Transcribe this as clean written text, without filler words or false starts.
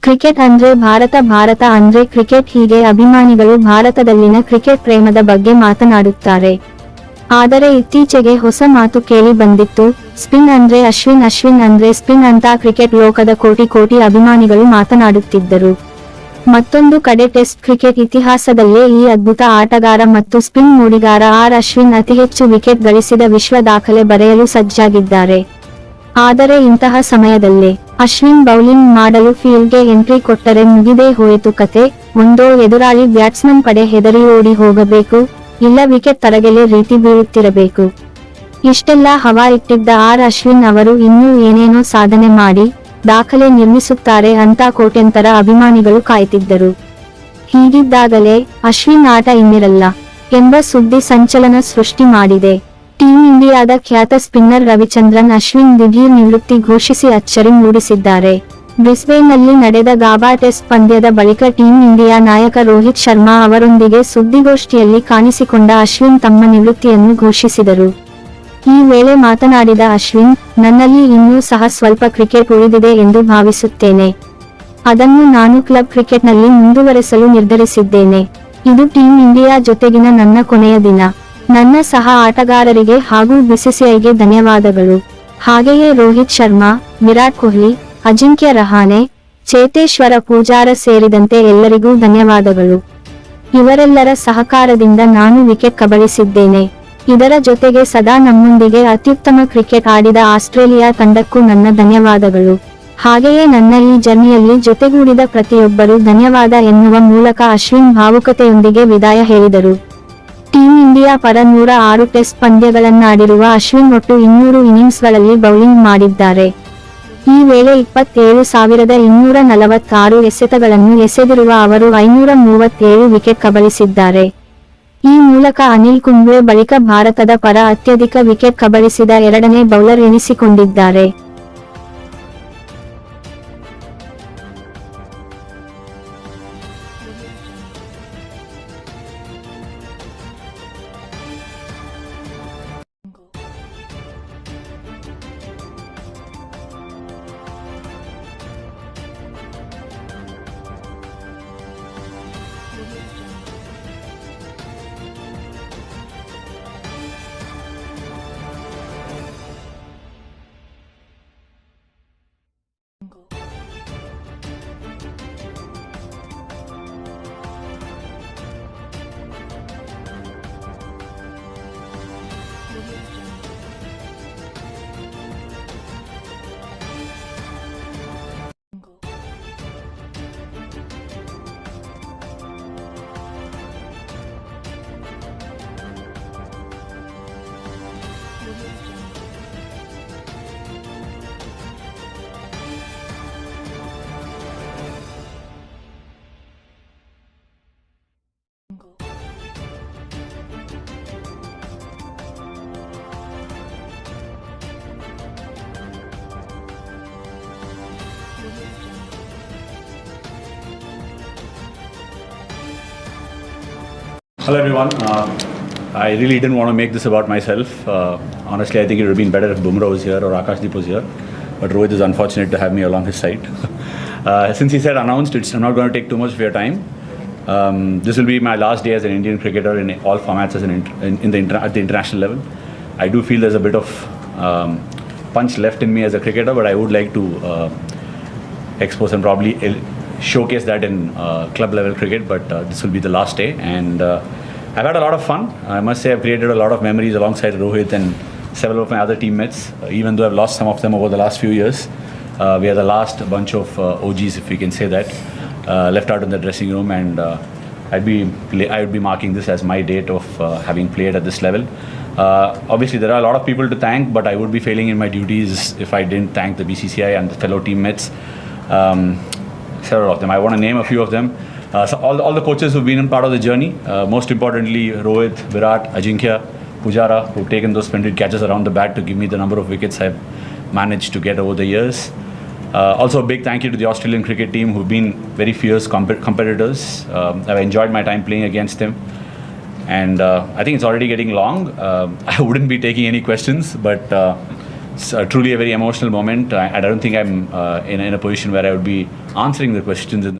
Cricket ಅಂದ್ರೆ ಭಾರತ ಅಂದ್ರೆ cricket. ಹೀಗೆ ಅಭಿಮಾನಿಗಳು ಭಾರತದಲ್ಲಿನ ಕ್ರಿಕೆಟ್ ಪ್ರೇಮದ ಬಗ್ಗೆ ಮಾತನಾಡುತ್ತಾರೆ. ಆದರೆ ಇತ್ತೀಚೆಗೆ ಹೊಸ ಮಾತು ಕೇಳಿ ಬಂದಿತ್ತು. ಸ್ಪಿನ್ ಅಂದ್ರೆ ಅಶ್ವಿನ್ ಅಂದ್ರೆ ಸ್ಪಿನ್ ಅಂತ ಕ್ರಿಕೆಟ್ ಲೋಕದ ಕೋಟಿ ಅಭಿಮಾನಿಗಳು ಮಾತನಾಡುತ್ತಿದ್ದರು. ಮತ್ತೊಂದು ಕಡೆ ಟೆಸ್ಟ್ ಕ್ರಿಕೆಟ್ ಇತಿಹಾಸದಲ್ಲೇ ಈ ಅದ್ಭುತ ಆಟಗಾರ ಮತ್ತು ಸ್ಪಿನ್ ಮೂಡಿಗಾರ ಅಶ್ವಿನ್ ಅತಿ ಹೆಚ್ಚು ವಿಕೆಟ್ ಗಳಿಸಿದ ವಿಶ್ವ ದಾಖಲೆ ಬರೆಯಲು ಸಜ್ಜಾಗಿದ್ದಾರೆ. ಆದರೆ ಇಂತಹ ಸಮಯದಲ್ಲೇ ಅಶ್ವಿನ್ ಬೌಲಿಂಗ್ ಮಾಡಲು ಫೀಲ್ಡ್ಗೆ ಎಂಟ್ರಿ ಕೊಟ್ಟರೆ ಮುಗಿದೇ ಹೋಯಿತು ಕತೆ. ಒಂದೋ ಎದುರಾಳಿ ಬ್ಯಾಟ್ಸ್ಮನ್ ಪಡೆ ಹೆದರಿ ಓಡಿ ಹೋಗಬೇಕು, ಇಲ್ಲ ವಿಕೆಟ್ ತರಗೆಲೆ ರೀತಿ ಬೀಳುತ್ತಿರಬೇಕು. ಇಷ್ಟೆಲ್ಲ ಹವಾ ಇಟ್ಟಿದ್ದ ಅಶ್ವಿನ್ ಅವರು ಇನ್ನೂ ಏನೇನೋ ಸಾಧನೆ ಮಾಡಿ ದಾಖಲೆ ನಿರ್ಮಿಸುತ್ತಾರೆ ಅಂತ ಕೋಟ್ಯಂತರ ಅಭಿಮಾನಿಗಳು ಕಾಯ್ತಿದ್ದರು. ಹೀಗಿದ್ದಾಗಲೇ ಅಶ್ವಿನ್ ಆಟ ಇನ್ನಿರಲ್ಲ ಎಂಬ ಸುದ್ದಿ ಸಂಚಲನ ಸೃಷ್ಟಿ ಮಾಡಿದೆ. ಟೀಂ ಇಂಡಿಯಾದ ಖ್ಯಾತ ಸ್ಪಿನ್ನರ್ ರವಿಚಂದ್ರನ್ ಅಶ್ವಿನ್ ದಿಢೀರ್ ನಿವೃತ್ತಿ ಘೋಷಿಸಿ ಅಚ್ಚರಿ ಮೂಡಿಸಿದ್ದಾರೆ. ಬ್ರಿಸ್ಬೇನ್ನಲ್ಲಿ ನಡೆದ ಗಾಬಾ ಟೆಸ್ಟ್ ಪಂದ್ಯದ ಬಳಿಕ ಟೀಂ ಇಂಡಿಯಾ ನಾಯಕ ರೋಹಿತ್ ಶರ್ಮಾ ಅವರೊಂದಿಗೆ ಸುದ್ದಿಗೋಷ್ಠಿಯಲ್ಲಿ ಕಾಣಿಸಿಕೊಂಡ ಅಶ್ವಿನ್ ತಮ್ಮ ನಿವೃತ್ತಿಯನ್ನು ಘೋಷಿಸಿದರು. ಈ ವೇಳೆ ಮಾತನಾಡಿದ ಅಶ್ವಿನ್, ನನ್ನಲ್ಲಿ ಇನ್ನೂ ಸಹ ಸ್ವಲ್ಪ ಕ್ರಿಕೆಟ್ ಉಳಿದಿದೆ ಎಂದು ಭಾವಿಸುತ್ತೇನೆ. ಅದನ್ನು ನಾನು ಕ್ಲಬ್ ಕ್ರಿಕೆಟ್ನಲ್ಲಿ ಮುಂದುವರೆಸಲು ನಿರ್ಧರಿಸಿದ್ದೇನೆ. ಇದು ಟೀಂ ಇಂಡಿಯಾ ಜೊತೆಗಿನ ನನ್ನ ಕೊನೆಯ ದಿನ. ನನ್ನ ಸಹ ಆಟಗಾರರಿಗೆ ಹಾಗೂ ಬಿಸಿಸಿಐಗೆ ಧನ್ಯವಾದಗಳು. ಹಾಗೆಯೇ ರೋಹಿತ್ ಶರ್ಮಾ, ವಿರಾಟ್ ಕೊಹ್ಲಿ, ಅಜಿಂಕ್ಯ ರಹಾನೆ, ಚೇತೇಶ್ವರ ಪೂಜಾರ ಸೇರಿದಂತೆ ಎಲ್ಲರಿಗೂ ಧನ್ಯವಾದಗಳು. ಇವರೆಲ್ಲರ ಸಹಕಾರದಿಂದ ನಾನು ವಿಕೆಟ್ ಕಬಳಿಸಿದ್ದೇನೆ. ಇದರ ಜೊತೆಗೆ ಸದಾ ನಮ್ಮೊಂದಿಗೆ ಅತ್ಯುತ್ತಮ ಕ್ರಿಕೆಟ್ ಆಡಿದ ಆಸ್ಟ್ರೇಲಿಯಾ ತಂಡಕ್ಕೂ ನನ್ನ ಧನ್ಯವಾದಗಳು. ಹಾಗೆಯೇ ನನ್ನ ಈ ಜರ್ನಿಯಲ್ಲಿ ಜೊತೆಗೂಡಿದ ಪ್ರತಿಯೊಬ್ಬರೂ ಧನ್ಯವಾದ ಎನ್ನುವ ಮೂಲಕ ಅಶ್ವಿನ್ ಭಾವುಕತೆಯೊಂದಿಗೆ ವಿದಾಯ ಹೇಳಿದರು. ಟೀಂ ಇಂಡಿಯಾ ಪರ 106 ಟೆಸ್ಟ್ ಪಂದ್ಯಗಳನ್ನಾಡಿರುವ ಅಶ್ವಿನ್ ಒಟ್ಟು 200 ಇನ್ನಿಂಗ್ಸ್ಗಳಲ್ಲಿ ಬೌಲಿಂಗ್ ಮಾಡಿದ್ದಾರೆ. ಈ ವೇಳೆ 27,246 ಎಸೆತಗಳನ್ನು ಎಸೆದಿರುವ ಅವರು 537 ವಿಕೆಟ್ ಕಬಳಿಸಿದ್ದಾರೆ. ಈ ಮೂಲಕ ಅನಿಲ್ ಕುಂಬ್ಳೆ ಬಳಿಕ ಭಾರತದ ಪರ ಅತ್ಯಧಿಕ ವಿಕೆಟ್ ಕಬಳಿಸಿದ ಎರಡನೇ bowler ಎನಿಸಿಕೊಂಡಿದ್ದಾರೆ. Hello everyone. I really didn't want to make this about myself. Honestly, I think it would have been better if Bumrah was here or Akashdeep was here. But Rohit is unfortunate to have me along his side. Since he said announced, I'm not going to take too much of your time. This will be my last day as an Indian cricketer in all formats at the international level. I do feel there's a bit of punch left in me as a cricketer, but I would like to expose and probably showcase that in club level cricket. But this will be the last day, and I've had a lot of fun. I must say I've created a lot of memories alongside Rohit and several of my other teammates, even though I've lost some of them over the last few years. We are the last bunch of OGs, if we can say that, left out in the dressing room, and I would be marking this as my date of having played at this level. Obviously there are a lot of people to thank, but I would be failing in my duties if I didn't thank the BCCI and the fellow teammates. Several of them. I want to name a few of them. So all the coaches who've been in part of the journey. Most importantly, Rohit, Virat, Ajinkya, Pujara, who've taken those splendid catches around the bat to give me the number of wickets I've managed to get over the years. Also a big thank you to the Australian cricket team, who've been very fierce competitors. I've enjoyed my time playing against them. And I think it's already getting long. I wouldn't be taking any questions, but it's truly a very emotional moment. I don't think I'm in a position where I would be answering the questions.